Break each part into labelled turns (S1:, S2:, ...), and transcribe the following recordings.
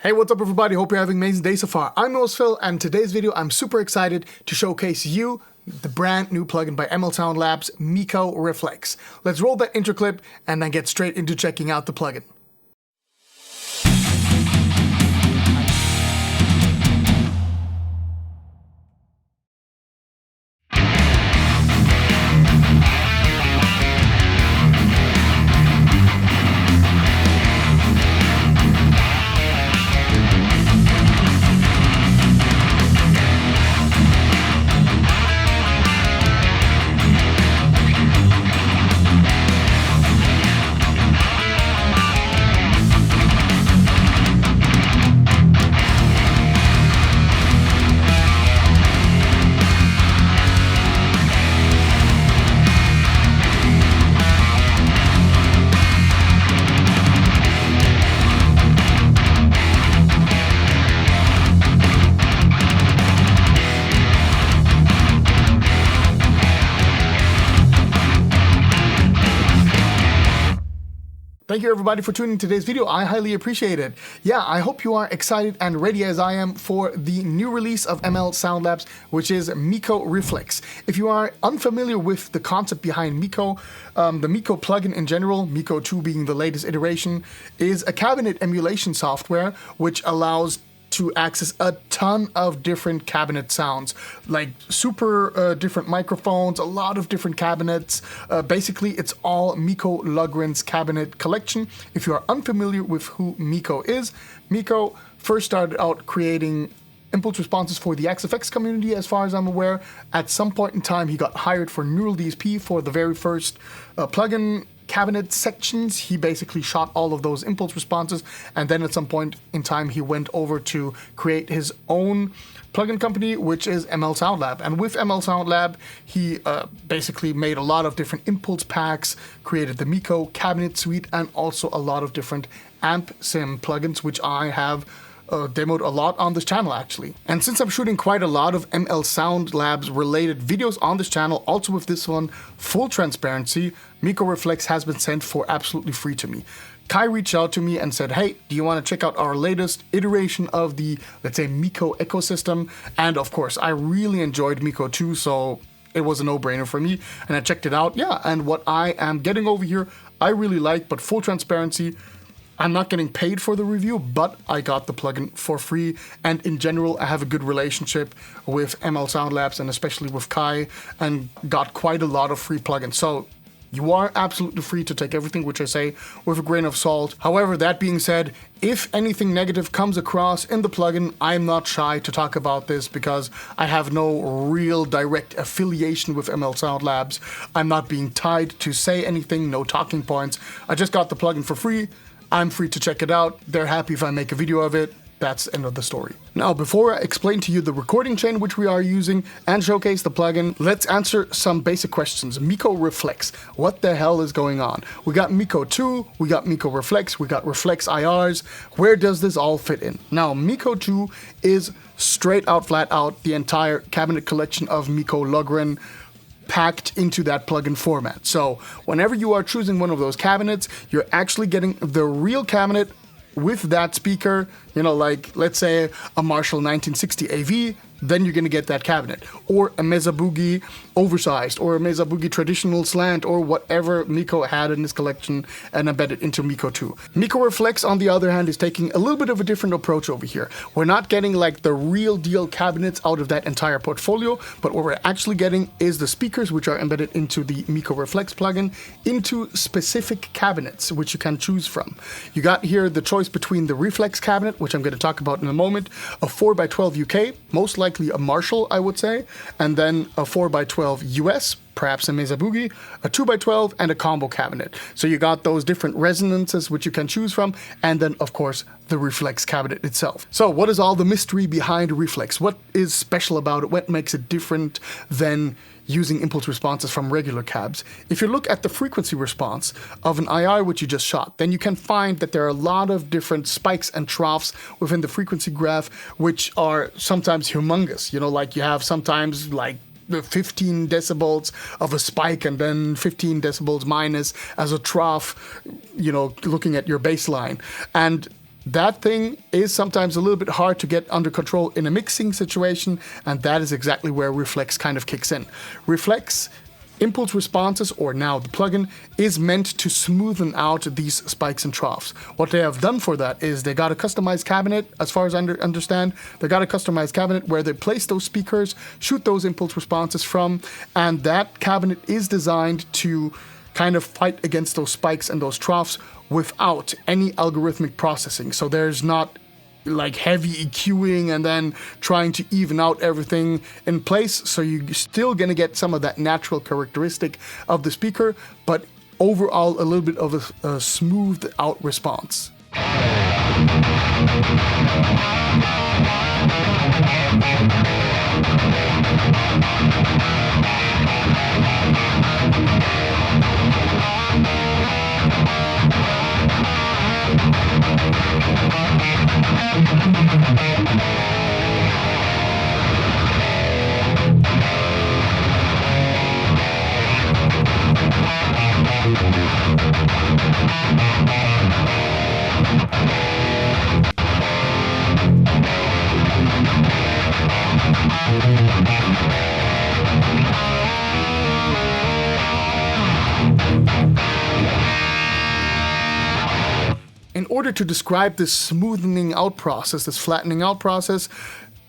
S1: Hey, what's up everybody? Hope you're having an amazing day so far. I'm Phil, and today's video I'm super excited to showcase you the brand new plugin by ML Sound Labs, MIKKO REFLEX. Let's roll that intro clip and then get straight into checking out the plugin. Thank you everybody for tuning in today's video. I highly appreciate it. Yeah, I hope you are excited and ready as I am for the new release of ML Sound Labs, which is MIKKO REFLEX. If you are unfamiliar with the concept behind MIKKO, the MIKKO plugin in general, MIKKO 2 being the latest iteration, is a cabinet emulation software which allows to access a ton of different cabinet sounds, like super different microphones, a lot of different cabinets. Basically, it's all Mikko Lugren's cabinet collection. If you are unfamiliar with who MIKKO is, MIKKO first started out creating impulse responses for the XFX community, as far as I'm aware. At some point in time, he got hired for Neural DSP for the very first plugin cabinet sections. He basically shot all of those impulse responses, and then at some point in time he went over to create his own plugin company, which is ML Sound Lab. And with ML Sound Lab, he basically made a lot of different impulse packs, created the MIKKO cabinet suite, and also a lot of different amp sim plugins, which I have demoed a lot on this channel actually. And since I'm shooting quite a lot of ML Sound Labs related videos on this channel, also with this one, full transparency, MIKKO REFLEX has been sent for absolutely free to me. Kai reached out to me and said, hey, do you want to check out our latest iteration of the, let's say, MIKKO ecosystem? And of course, I really enjoyed MIKKO 2, so it was a no-brainer for me, and I checked it out. Yeah, and what I am getting over here, I really like, but full transparency, I'm not getting paid for the review, but I got the plugin for free, and in general, I have a good relationship with ML Sound Labs and especially with Kai, and got quite a lot of free plugins. So you are absolutely free to take everything which I say with a grain of salt. However, that being said, if anything negative comes across in the plugin, I'm not shy to talk about this because I have no real direct affiliation with ML Sound Labs. I'm not being tied to say anything, no talking points. I just got the plugin for free. I'm free to check it out. They're happy if I make a video of it. That's the end of the story. Now, before I explain to you the recording chain which we are using and showcase the plugin, let's answer some basic questions. MIKKO REFLEX, what the hell is going on? We got MIKKO 2, we got MIKKO REFLEX, we got REFLEX IRs. Where does this all fit in? Now, MIKKO 2 is straight out, flat out, the entire cabinet collection of Mikko Lugren packed into that plugin format. So whenever you are choosing one of those cabinets, you're actually getting the real cabinet with that speaker, you know, like let's say a Marshall 1960 AV, then you're going to get that cabinet. Or a Mesa Boogie oversized, or a Mesa Boogie traditional slant, or whatever MIKKO had in his collection and embedded into MIKKO 2. MIKKO REFLEX, on the other hand, is taking a little bit of a different approach over here. We're not getting like the real deal cabinets out of that entire portfolio, but what we're actually getting is the speakers which are embedded into the MIKKO REFLEX plugin into specific cabinets which you can choose from. You got here the choice between the Reflex cabinet, which I'm going to talk about in a moment, a 4x12 UK, most likely a Marshall, I would say, and then a 4x12 US, perhaps a Mesa Boogie, a 2x12, and a combo cabinet. So you got those different resonances which you can choose from, and then of course the Reflex cabinet itself. So what is all the mystery behind Reflex? What is special about it? What makes it different than using impulse responses from regular cabs? If you look at the frequency response of an IR which you just shot, then you can find that there are a lot of different spikes and troughs within the frequency graph, which are sometimes humongous. You know, like you have sometimes like 15 decibels of a spike and then 15 decibels minus as a trough, you know, looking at your baseline. And that thing is sometimes a little bit hard to get under control in a mixing situation, and that is exactly where Reflex kind of kicks in. Reflex impulse responses, or now the plugin, is meant to smoothen out these spikes and troughs. What they have done for that is they got a customized cabinet, as far as I understand, they got a customized cabinet where they place those speakers, shoot those impulse responses from, and that cabinet is designed to kind of fight against those spikes and those troughs without any algorithmic processing. So there's not like heavy EQing and then trying to even out everything in place. So you're still gonna get some of that natural characteristic of the speaker, but overall a little bit of a smoothed out response. In order to describe this smoothening out process, this flattening out process,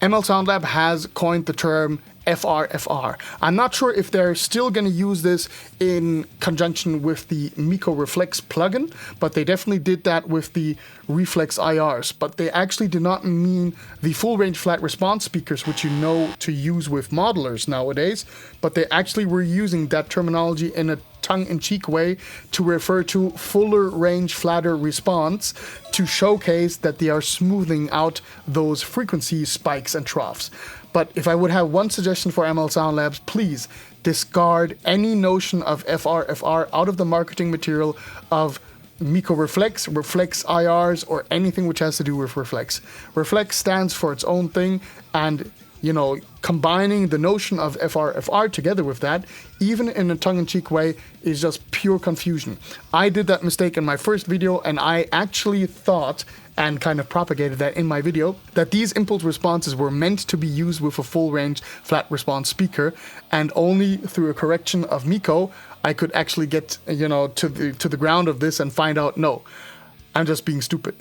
S1: ML Sound Lab has coined the term FRFR. I'm not sure if they're still going to use this in conjunction with the MIKKO REFLEX plugin, but they definitely did that with the REFLEX IRs. But they actually did not mean the full range flat response speakers, which you know to use with modelers nowadays, but they actually were using that terminology in a tongue-in-cheek way to refer to fuller range, flatter response to showcase that they are smoothing out those frequency spikes and troughs. But if I would have one suggestion for ML Sound Labs, please discard any notion of FRFR out of the marketing material of MIKKO REFLEX, REFLEX IRs, or anything which has to do with Reflex. Reflex stands for its own thing, and you know, combining the notion of FRFR together with that, even in a tongue-in-cheek way, is just pure confusion. I did that mistake in my first video, and I actually thought, and kind of propagated that in my video, that these impulse responses were meant to be used with a full-range flat response speaker, and only through a correction of MIKKO, I could actually get, you know, to the ground of this and find out, no, I'm just being stupid.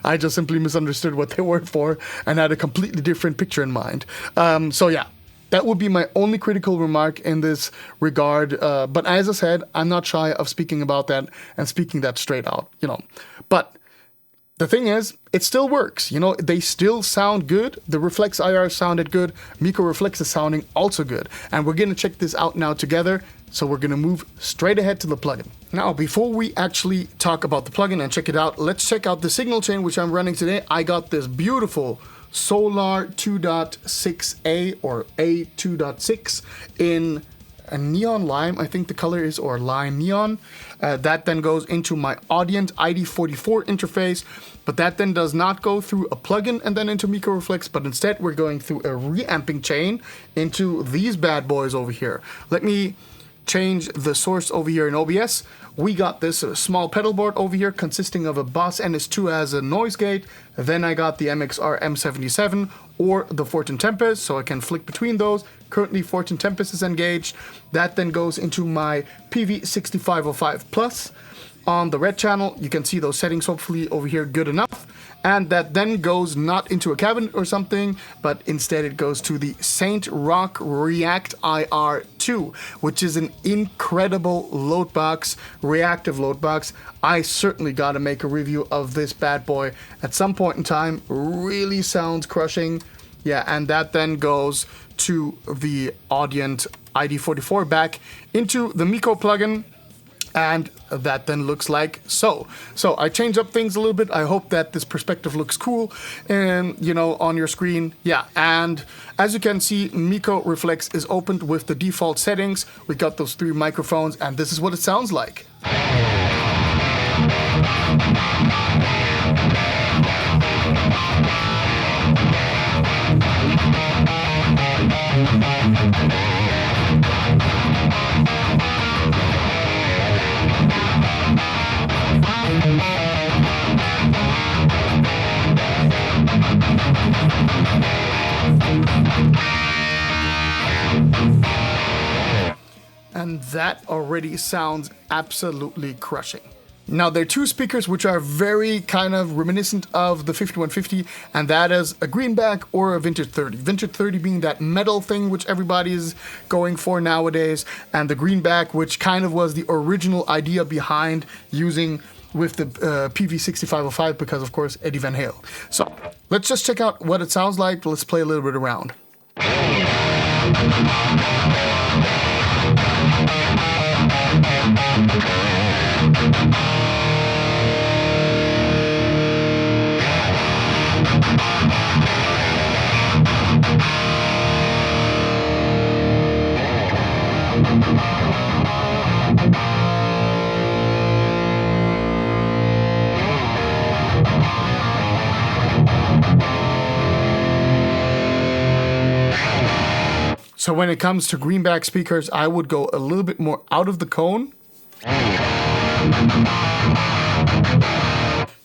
S1: I just simply misunderstood what they were for and had a completely different picture in mind. So yeah, that would be my only critical remark in this regard. But as I said, I'm not shy of speaking about that and speaking that straight out, you know. But the thing is, it still works. You know, they still sound good. The Reflex IR sounded good. MIKKO Reflex is sounding also good. And we're going to check this out now together. So we're going to move straight ahead to the plugin. Now, before we actually talk about the plugin and check it out, let's check out the signal chain which I'm running today. I got this beautiful Solar 2.6A or A2.6 in a neon lime, I think the color is, or lime neon. That then goes into my Audient ID44 interface, but that then does not go through a plugin and then into MIKKO Reflex, but instead we're going through a reamping chain into these bad boys over here. Let me change the source over here in OBS. We got this small pedal board over here consisting of a Boss NS2 as a noise gate. Then I got the MXR M77 or the Fortin Tempest, so I can flick between those. Currently Fortin Tempest is engaged. That then goes into my PV6505 Plus. On the red channel, you can see those settings hopefully over here good enough. And that then goes not into a cabinet or something, but instead it goes to the Saint Rock React IR2, which is an incredible load box, reactive load box. I certainly got to make a review of this bad boy at some point in time. Really sounds crushing. Yeah, and that then goes to the Audient ID44 back into the MIKKO plugin. And that then looks like so. So I changed up things a little bit. I hope that this perspective looks cool and, you know, on your screen. Yeah, and as you can see, MIKKO Reflex is opened with the default settings. We got those 3 microphones, and this is what it sounds like. that already sounds absolutely crushing. Now, there are two speakers which are very kind of reminiscent of the 5150, and that is a greenback or a vintage 30. Vintage 30 being that metal thing which everybody is going for nowadays, and the greenback, which kind of was the original idea behind using with the PV6505, because of course Eddie Van Halen. So let's just check out what it sounds like. Let's play a little bit around. So when it comes to greenback speakers, I would go a little bit more out of the cone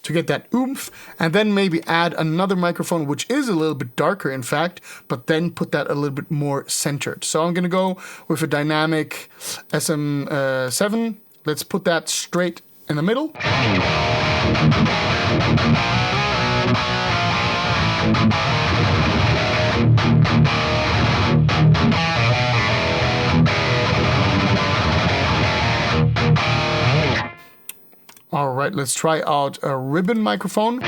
S1: to get that oomph, and then maybe add another microphone which is a little bit darker in fact, but then put that a little bit more centered. So I'm gonna go with a dynamic SM7. Let's put that straight in the middle. All right, let's try out a ribbon microphone.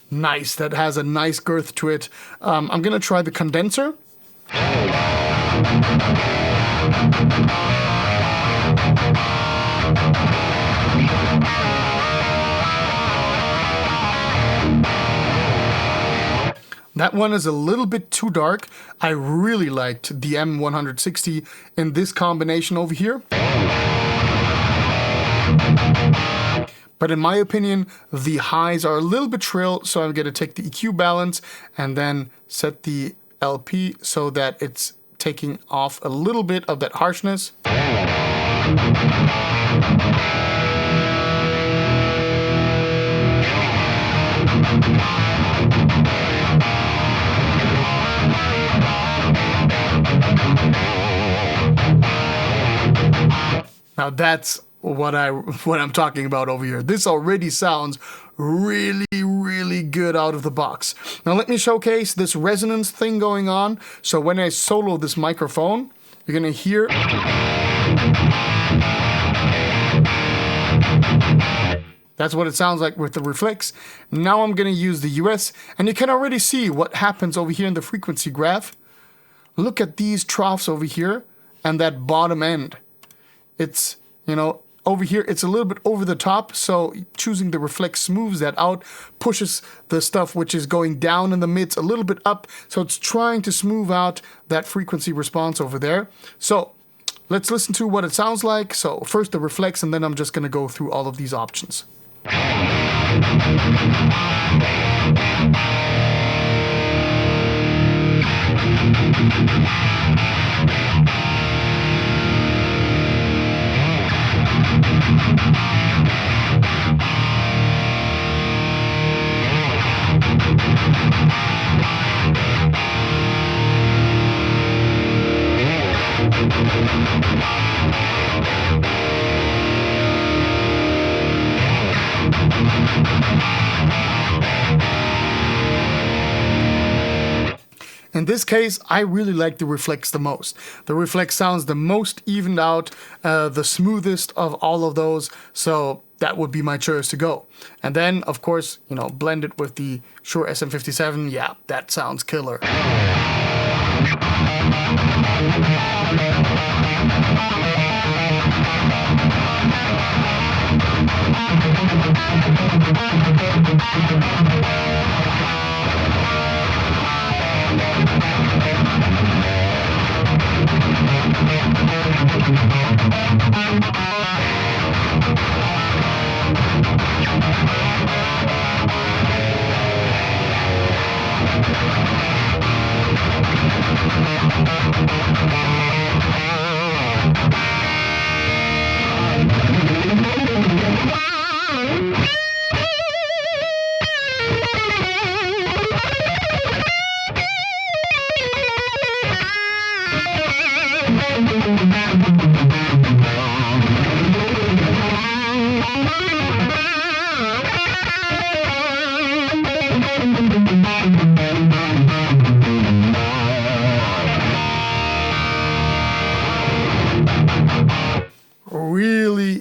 S1: Nice, that has a nice girth to it. I'm gonna try the condenser. That one is a little bit too dark. I really liked the M160 in this combination over here. But in my opinion, the highs are a little bit shrill, so I'm going to take the EQ balance and then set the LP so that it's taking off a little bit of that harshness. Now that's what I'm talking about over here. This already sounds really, really good out of the box. Now let me showcase this resonance thing going on. So when I solo this microphone, you're gonna hear that's what it sounds like with the Reflex. Now I'm gonna use the US, and you can already see what happens over here in the frequency graph. Look at these troughs over here and that bottom end. It's, you know, over here it's a little bit over the top, so choosing the Reflex smooths that out, pushes the stuff which is going down in the mids a little bit up, so it's trying to smooth out that frequency response over there. So let's listen to what it sounds like. So first the Reflex, and then I'm just gonna go through all of these options. In this case, I really like the Reflex the most. The Reflex sounds the most evened out, the smoothest of all of those, so that would be my choice to go. And then, of course, you know, blend it with the Shure SM57. Yeah, that sounds killer.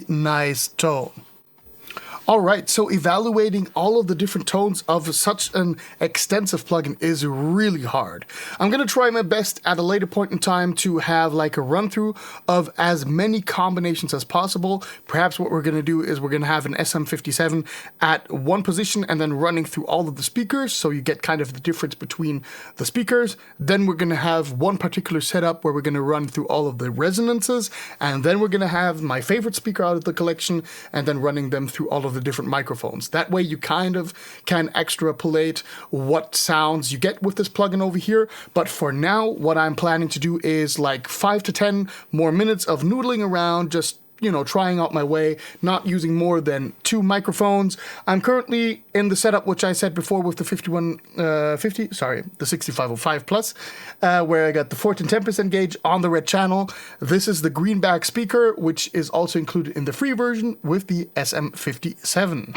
S1: really nice tone. All right, so evaluating all of the different tones of such an extensive plugin is really hard. I'm gonna try my best at a later point in time to have like a run through of as many combinations as possible. Perhaps what we're gonna do is we're gonna have an SM57 at one position and then running through all of the speakers, so you get kind of the difference between the speakers. Then we're gonna have one particular setup where we're gonna run through all of the resonances, and then we're gonna have my favorite speaker out of the collection and then running them through all of the different microphones. That way you kind of can extrapolate what sounds you get with this plugin over here. But for now, what I'm planning to do is like 5 to 10 more minutes of noodling around, just trying out my way, not using more than 2 microphones. I'm currently in the setup, which I said before, with the 6505 Plus, where I got the 14 10% gauge on the red channel. This is the greenback speaker, which is also included in the free version with the SM57.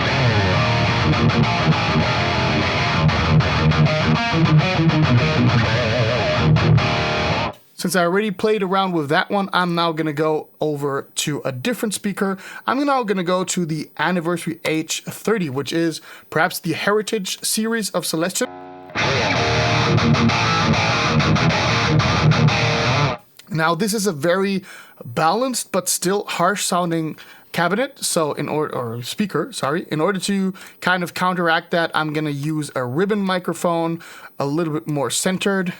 S1: Since I already played around with that one, I'm now going to go over to a different speaker. I'm now going to go to the Anniversary H30, which is perhaps the Heritage series of Celestion. Now, this is a very balanced but still harsh sounding cabinet, so in order to kind of counteract that, I'm going to use a ribbon microphone, a little bit more centered.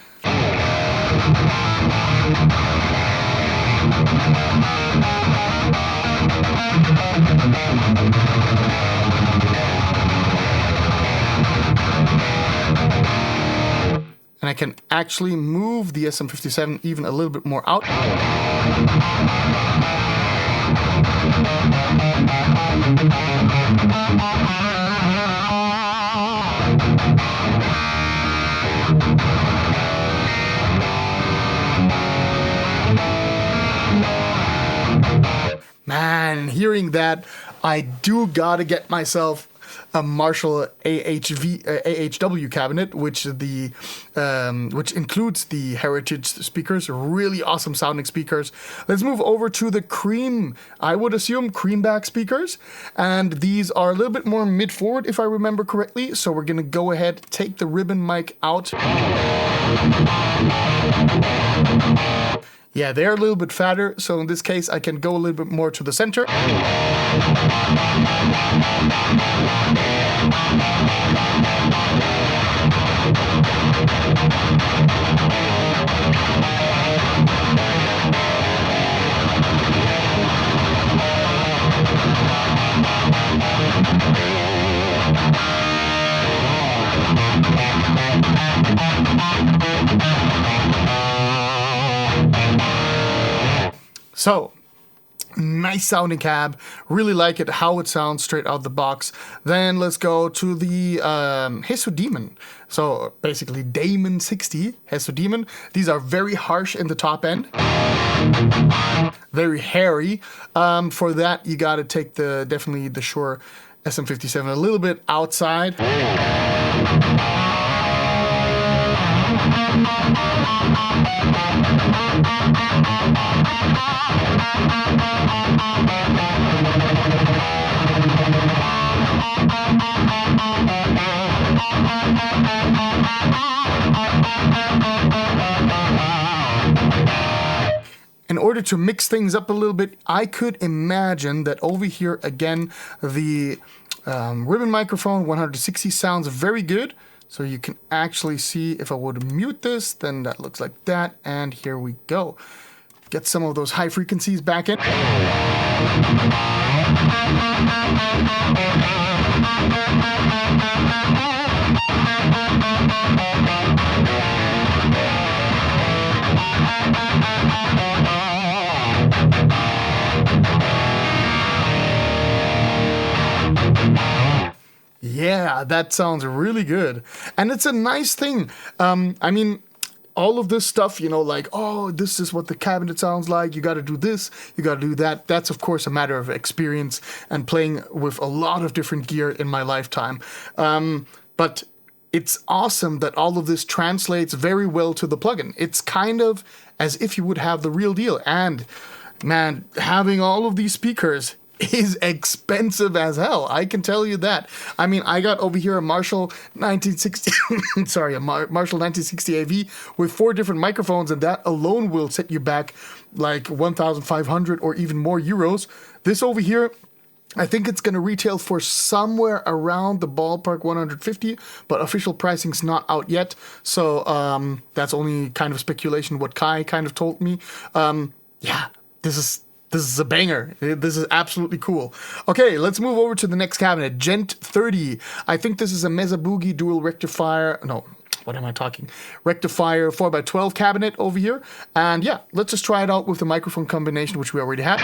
S1: And I can actually move the SM57 even a little bit more out. Man, hearing that, I do gotta get myself a Marshall AHW cabinet, which includes the Heritage speakers, really awesome sounding speakers. Let's move over to the I would assume creamback speakers, and these are a little bit more mid-forward if I remember correctly, so we're gonna go ahead, take the ribbon mic out. Yeah, they're a little bit fatter, so in this case I can go a little bit more to the center. So, nice sounding cab, really like it, how it sounds straight out the box. Then let's go to the Hesodemon. So basically Damon 60 Hesodemon. These are very harsh in the top end, very hairy. For that you gotta take definitely the Shure SM57 a little bit outside. In order to mix things up a little bit, I could imagine that over here again, the ribbon microphone 160 sounds very good. So you can actually see, if I would mute this, then that looks like that. And here we go. Get some of those high frequencies back in. Yeah, that sounds really good. And it's a nice thing. I mean, all of this stuff, like, oh, this is what the cabinet sounds like. You got to do this, you got to do that. That's, of course, a matter of experience and playing with a lot of different gear in my lifetime. But it's awesome that all of this translates very well to the plugin. It's kind of as if you would have the real deal. And man, having all of these speakers is expensive as hell. I can tell you that. I mean, I got over here a Marshall 1960, sorry, a Marshall 1960 AV with 4 different microphones, and that alone will set you back like 1,500 or even more euros. This over here, I think it's going to retail for somewhere around the ballpark 150, but official pricing's not out yet. So that's only kind of speculation, what Kai kind of told me. Yeah, this is a banger. This is absolutely cool. Okay, let's move over to the next cabinet, Gent 30. I think this is a Mesa Boogie dual rectifier. No, what am I talking? Rectifier 4x12 cabinet over here. And yeah, let's just try it out with the microphone combination, which we already had.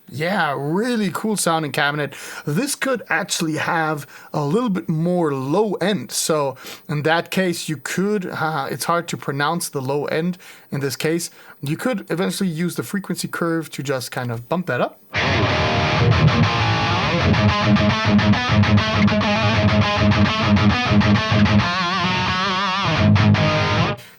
S1: Yeah, really cool sounding cabinet. This could actually have a little bit more low end. So in that case, you could, it's hard to pronounce the low end in this case. You could eventually use the frequency curve to just kind of bump that up.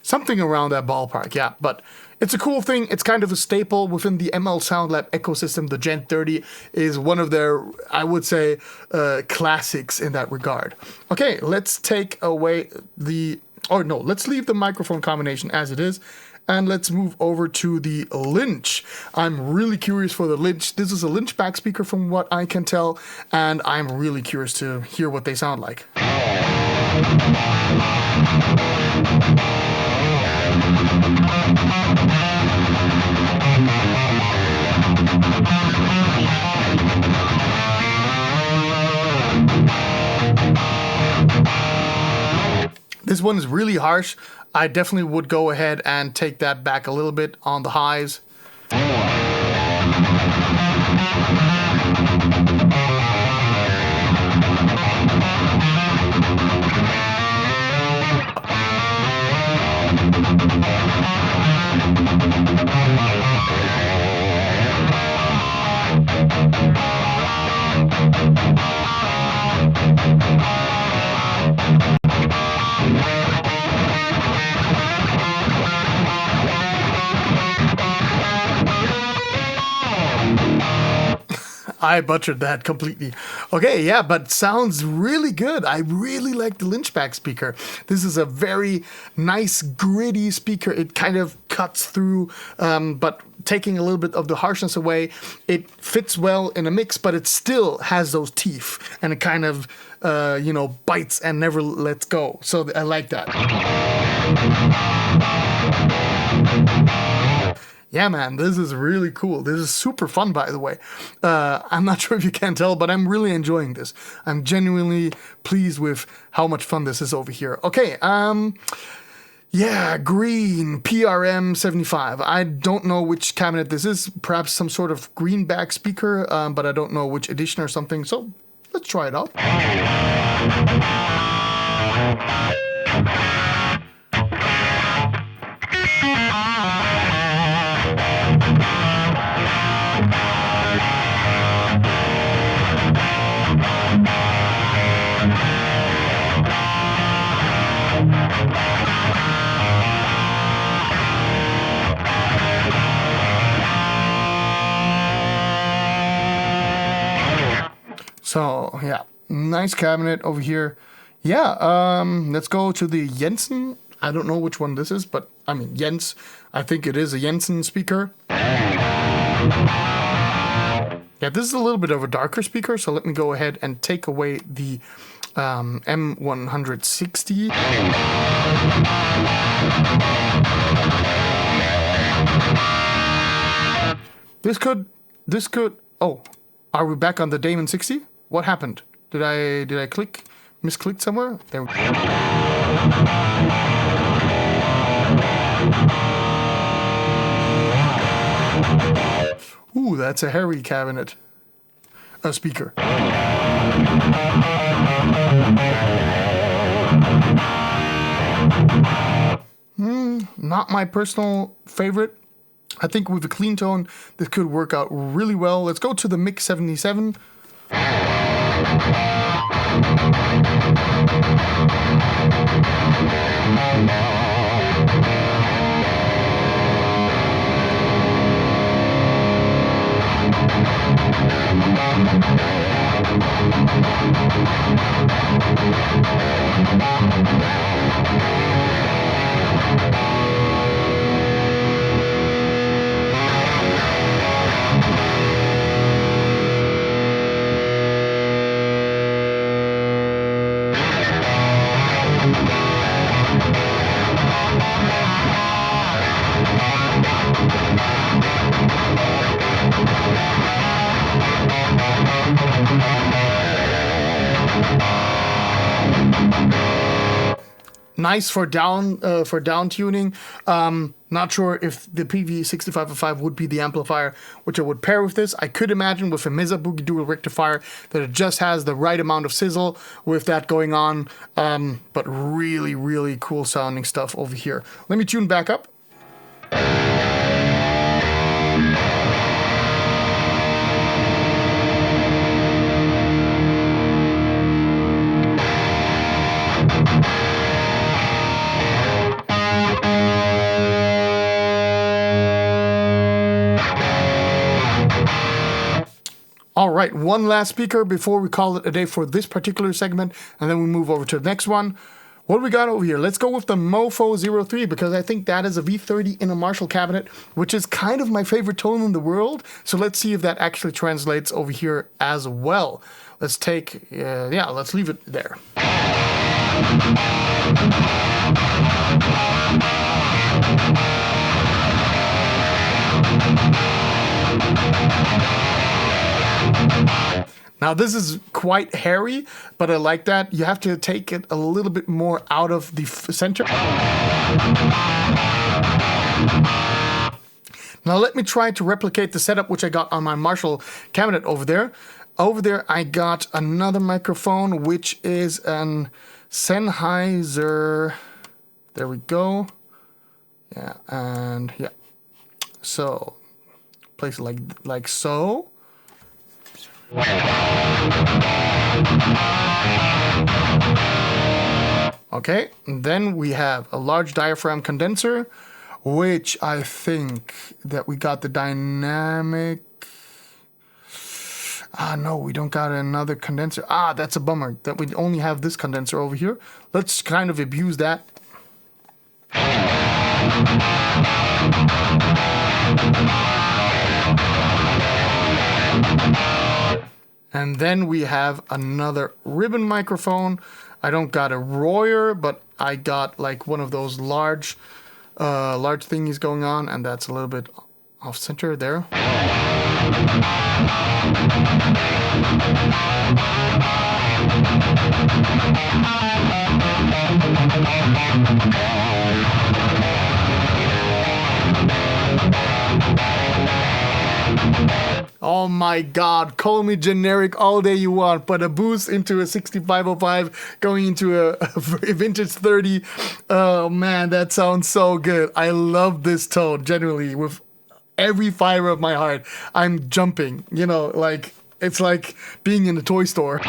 S1: Something around that ballpark, yeah. But it's a cool thing. It's kind of a staple within the ML SoundLab ecosystem. The Gent 30 is one of their, I would say, classics in that regard. Okay, let's take away let's leave the microphone combination as it is. And let's move over to the Lynch. I'm really curious for the Lynch. This is a Lynch back speaker from what I can tell. And I'm really curious to hear what they sound like. This one is really harsh. I definitely would go ahead and take that back a little bit on the highs. I butchered that completely. Okay, yeah, but sounds really good. I really like the Lynchback speaker. This is a very nice, gritty speaker. It kind of cuts through, but taking a little bit of the harshness away. It fits well in a mix, but it still has those teeth, and it kind of, bites and never lets go. So I like that. Yeah, man, this is really cool. This is super fun, by the way. I'm not sure if you can tell, but I'm really enjoying this. I'm genuinely pleased with how much fun this is over here. Okay, green PRM 75. I don't know which cabinet this is. Perhaps some sort of greenback speaker, but I don't know which edition or something. So let's try it out. So, yeah, nice cabinet over here. Yeah, let's go to the Jensen. I don't know which one this is, but, I mean, Jens. I think it is a Jensen speaker. Yeah, this is a little bit of a darker speaker, so let me go ahead and take away the M160. This could, oh, are we back on the Damon 60? What happened? Did I click misclicked somewhere. There we go. Ooh, that's a hairy cabinet. A speaker. Not my personal favorite. I think with a clean tone, this could work out really well. Let's go to the MIKKO 77. Nice for down tuning. Not sure if the PV6505 would be the amplifier which I would pair with this. I could imagine with a Mesa Boogie Dual Rectifier that it just has the right amount of sizzle with that going on. But really, really cool sounding stuff over here. Let me tune back up. All right, one last speaker before we call it a day for this particular segment, and then we move over to the next one. What do we got over here? Let's go with the Mofo 03 because I think that is a V30 in a Marshall cabinet, which is kind of my favorite tone in the world. So let's see if that actually translates over here as well. Let's take, let's leave it there. Now this is quite hairy, but I like that. You have to take it a little bit more out of the center. Now let me try to replicate the setup which I got on my Marshall cabinet over there. Over there I got another microphone which is an Sennheiser. There we go. Yeah, and yeah. So place it like so. Okay, and then we have a large diaphragm condenser, which I think that we got the dynamic. No, we don't got another condenser. That's a bummer that we only have this condenser over here. Let's kind of abuse that. And then we have another ribbon microphone. I don't got a Royer, but I got like one of those large thingies going on, and that's a little bit off center there. Oh my God, call me generic all day you want, but a boost into a 6505 going into a vintage 30. Oh man, that sounds so good. I love this tone, genuinely, with every fiber of my heart. I'm jumping, like it's like being in a toy store.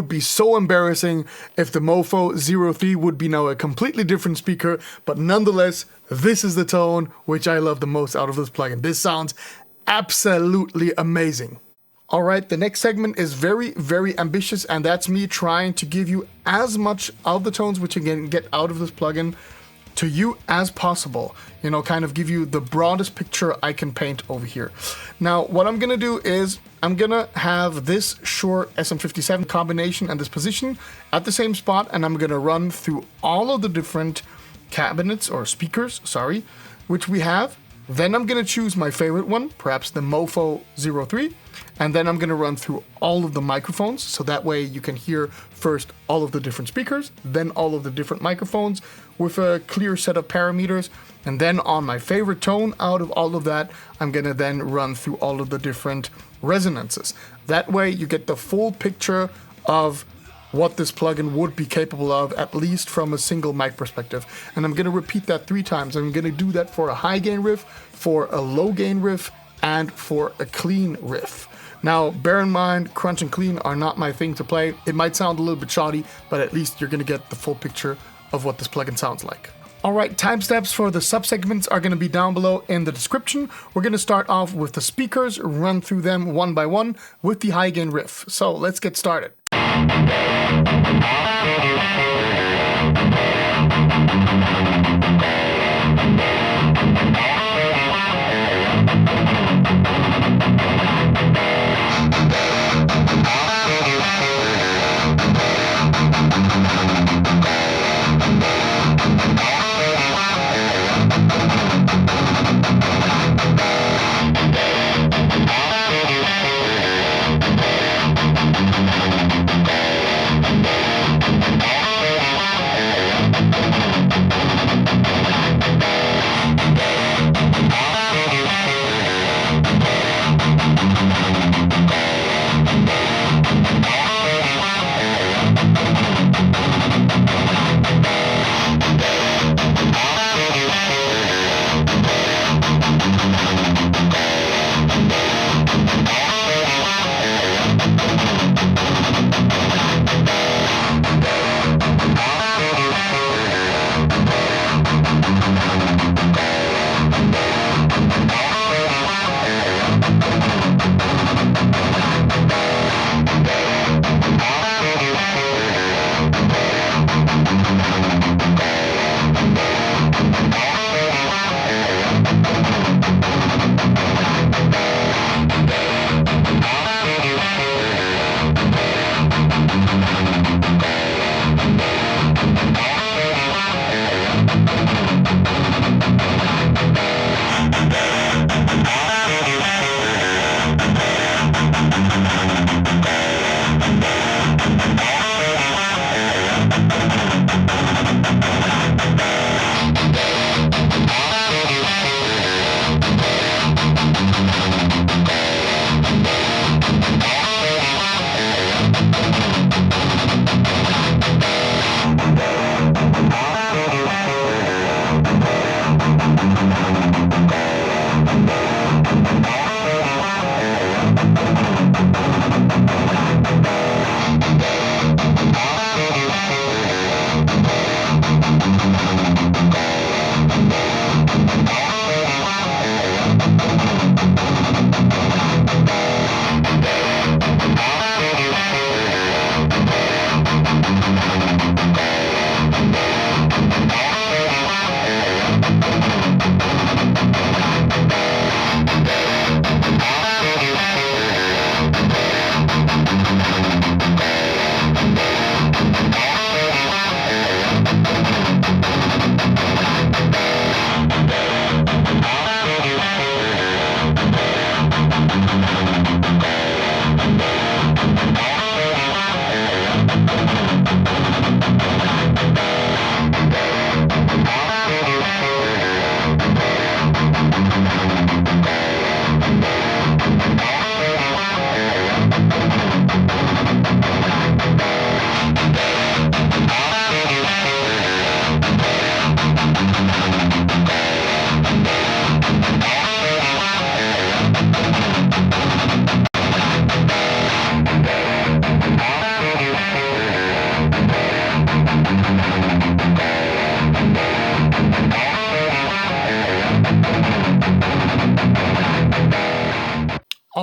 S1: would be so embarrassing if the Mofo 03 would be now a completely different speaker, but nonetheless, this is the tone which I love the most out of this plugin. This sounds absolutely amazing. Alright, the next segment is very, very ambitious, and that's me trying to give you as much of the tones which you can get out of this plugin to you as possible. You know, kind of give you the broadest picture I can paint over here. Now, what I'm gonna do is I'm gonna have this Shure SM57 combination and this position at the same spot, and I'm gonna run through all of the different cabinets or speakers, sorry, which we have. Then I'm gonna choose my favorite one, perhaps the Mofo 03, and then I'm gonna run through all of the microphones, so that way you can hear first all of the different speakers, then all of the different microphones with a clear set of parameters, and then on my favorite tone out of all of that, I'm gonna then run through all of the different resonances. That way you get the full picture of what this plugin would be capable of, at least from a single mic perspective. And I'm gonna repeat that 3 times. I'm gonna do that for a high gain riff, for a low gain riff, and for a clean riff. Now, bear in mind, crunch and clean are not my thing to play. It might sound a little bit shoddy, but at least you're gonna get the full picture of what this plugin sounds like. Alright, timestamps for the subsegments are going to be down below in the description. We're going to start off with the speakers, run through them one by one with the high gain riff. So let's get started.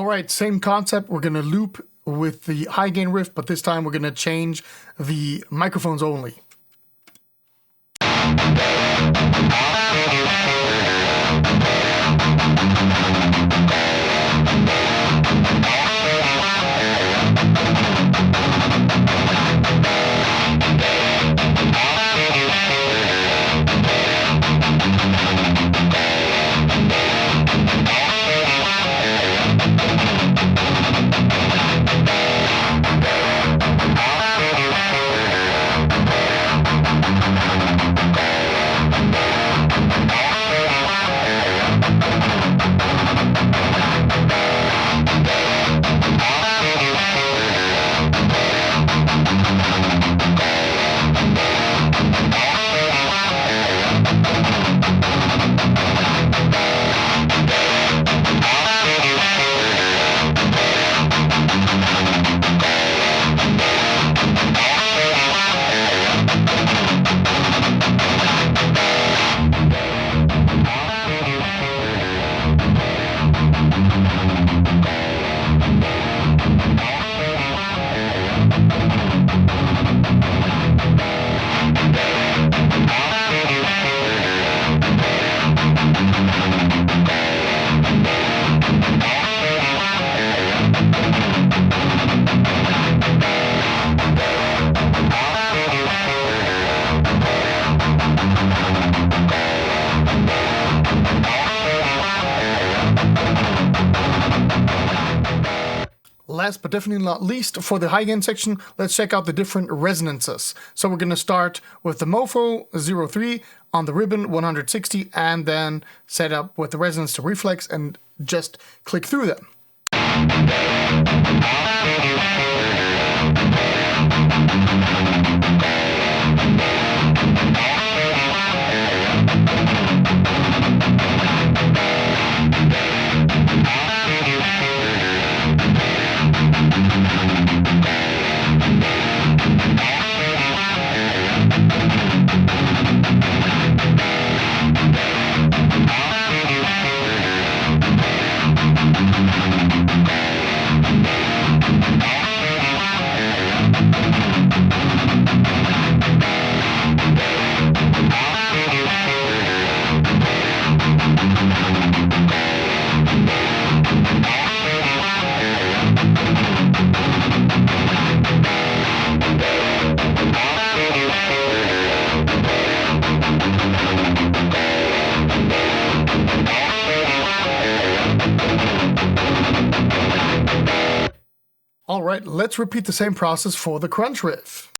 S1: right, same concept. We're going to loop with the high gain riff, but this time we're going to change the microphones only. Last but definitely not least, for the high gain section, let's check out the different resonances. So we're going to start with the Mofo 03 on the ribbon 160, and then set up with the resonance to reflex and just click through them. All right, let's repeat the same process for the crunch riff.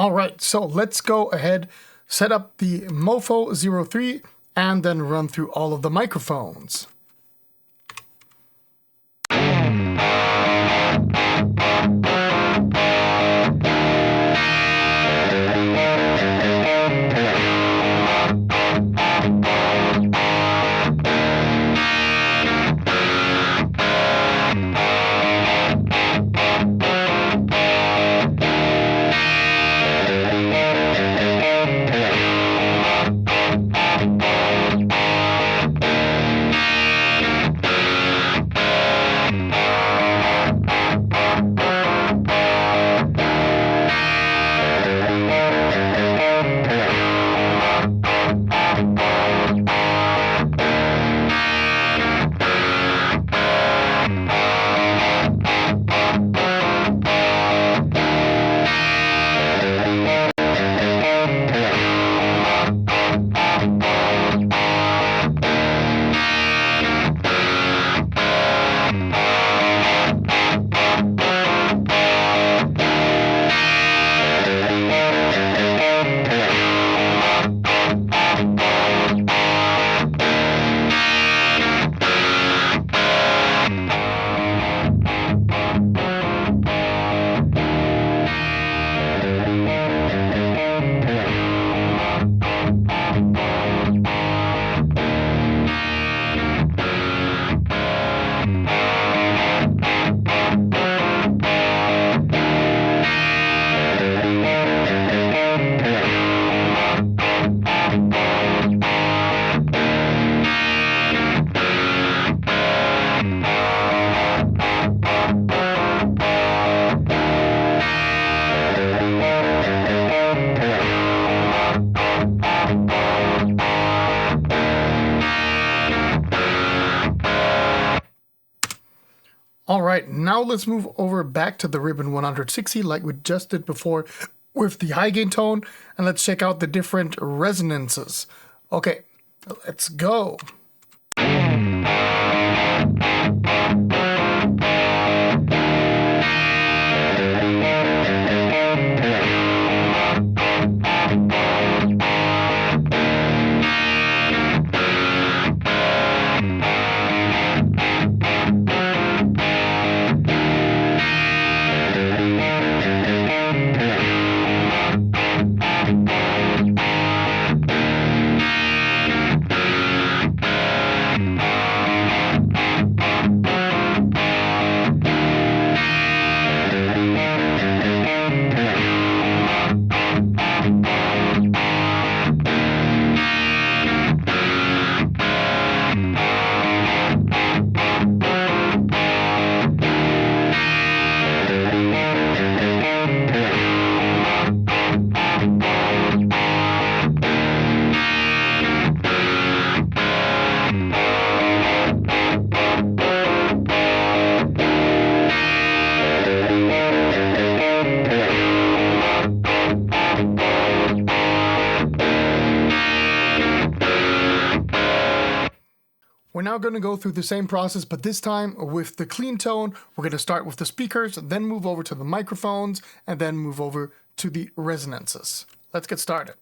S1: All right, so let's go ahead, set up the Mofo 03, and then run through all of the microphones. All right, now let's move over back to the ribbon 160 like we just did before with the high gain tone, and let's check out the different resonances. Okay, let's go. We're now going to go through the same process, but this time with the clean tone. We're going to start with the speakers, then move over to the microphones, and then move over to the resonances. Let's get started.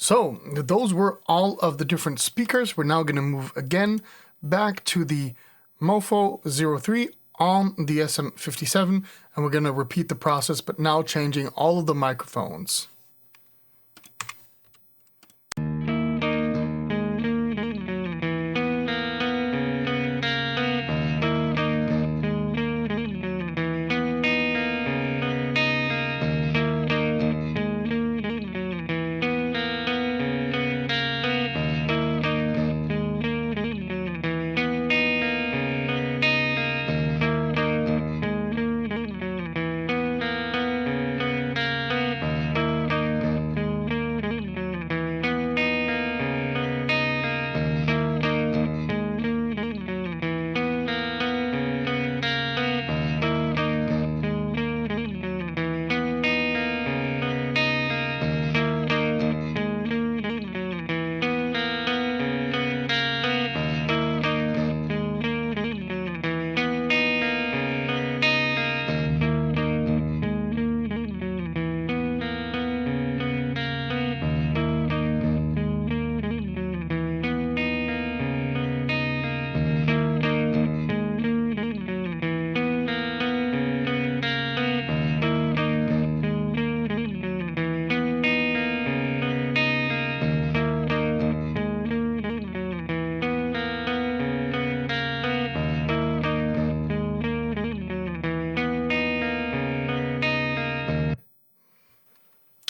S1: So those were all of the different speakers. We're now going to move again back to the Mofo 03 on the SM57, and we're going to repeat the process, but now changing all of the microphones.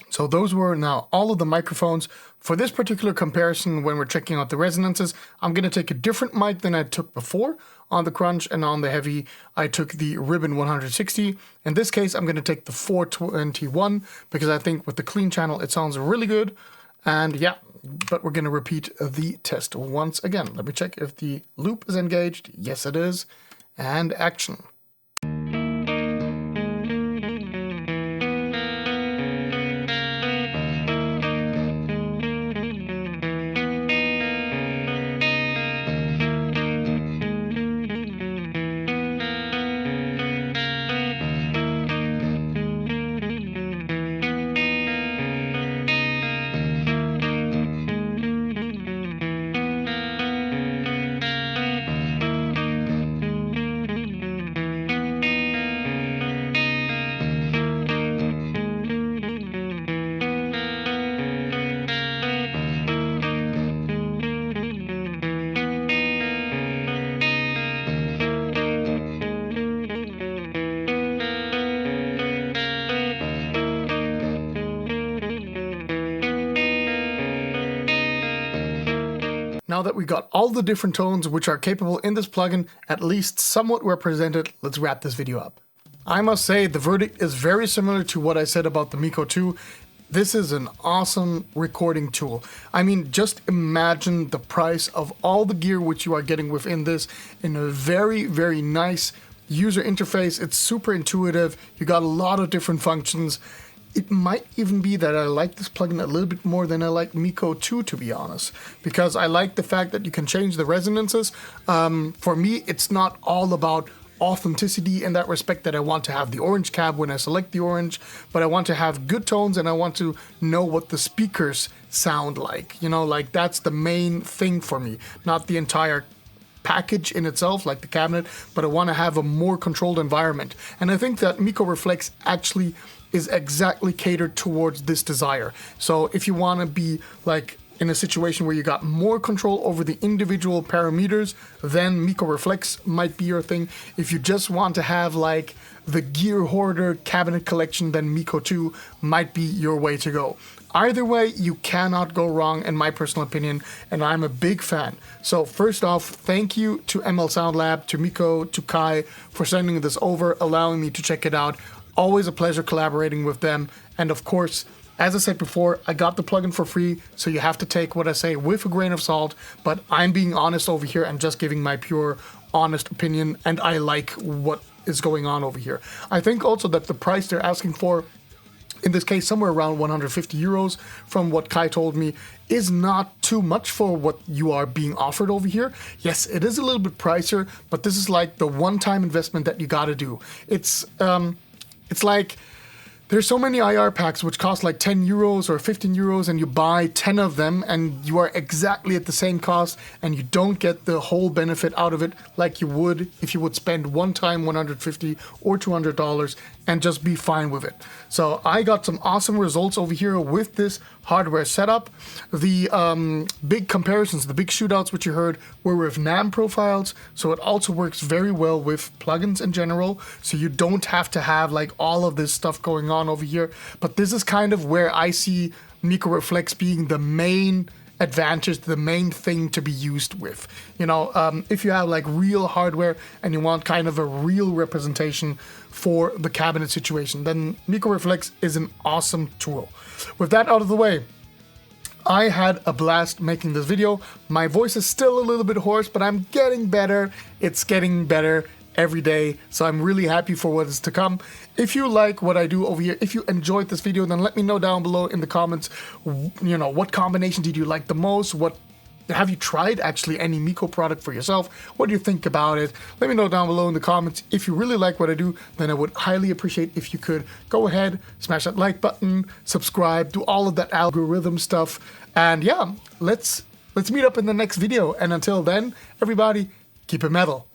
S1: So those were now all of the microphones. For this particular comparison, when we're checking out the resonances, I'm going to take a different mic than I took before. On the Crunch and on the Heavy, I took the Ribbon 160. In this case, I'm going to take the 421 because I think with the clean channel, it sounds really good. And yeah, but we're going to repeat the test once again. Let me check if the loop is engaged. Yes, it is. And action. Now that we got all the different tones which are capable in this plugin, at least somewhat represented, let's wrap this video up. I must say the verdict is very similar to what I said about the MIKKO 2. This is an awesome recording tool. I mean, just imagine the price of all the gear which you are getting within this in a very, very nice user interface. It's super intuitive. You got a lot of different functions. It might even be that I like this plugin a little bit more than I like MIKKO 2, to be honest, because I like the fact that you can change the resonances. For me, it's not all about authenticity in that respect, that I want to have the orange cab when I select the orange, but I want to have good tones and I want to know what the speakers sound like. You know, like that's the main thing for me, not the entire package in itself, like the cabinet, but I want to have a more controlled environment. And I think that MIKKO REFLEX actually is exactly catered towards this desire. So if you want to be like in a situation where you got more control over the individual parameters, then MIKKO REFLEX might be your thing. If you just want to have like the gear hoarder cabinet collection, then MIKKO 2 might be your way to go. Either way, you cannot go wrong in my personal opinion, and I'm a big fan. So first off, thank you to ML Sound Lab, to MIKKO, to Kai for sending this over, allowing me to check it out. Always a pleasure collaborating with them. And of course, as I said before, I got the plugin for free, so you have to take what I say with a grain of salt, but I'm being honest over here and just giving my pure, honest opinion, and I like what is going on over here. I think also that the price they're asking for, in this case somewhere around 150 euros from what Kai told me, is not too much for what you are being offered over here. Yes, it is a little bit pricier, but this is like the one-time investment that you gotta do. It's like There's so many IR packs which cost like 10 euros or 15 euros, and you buy 10 of them and you are exactly at the same cost, and you don't get the whole benefit out of it like you would if you would spend one time $150 or $200 and just be fine with it. So I got some awesome results over here with this hardware setup. The big comparisons, the big shootouts which you heard were with NAM profiles, so it also works very well with plugins in general, so you don't have to have like all of this stuff going on over here. But this is kind of where I see MIKKO REFLEX being the main advantage, the main thing to be used with. You know, if you have like real hardware and you want kind of a real representation for the cabinet situation, then MIKKO REFLEX is an awesome tool. With that out of the way, I had a blast making this video. My voice is still a little bit hoarse, but I'm getting better. It's getting better every day, so I'm really happy for what is to come. If you like what I do over here, if you enjoyed this video, then let me know down below in the comments, you know, what combination did you like the most? What have you tried actually any MIKKO product for yourself? What do you think about it? Let me know down below in the comments. If you really like what I do, then I would highly appreciate if you could go ahead, smash that like button, subscribe, do all of that algorithm stuff. And yeah, let's meet up in the next video. And until then, everybody, keep it metal.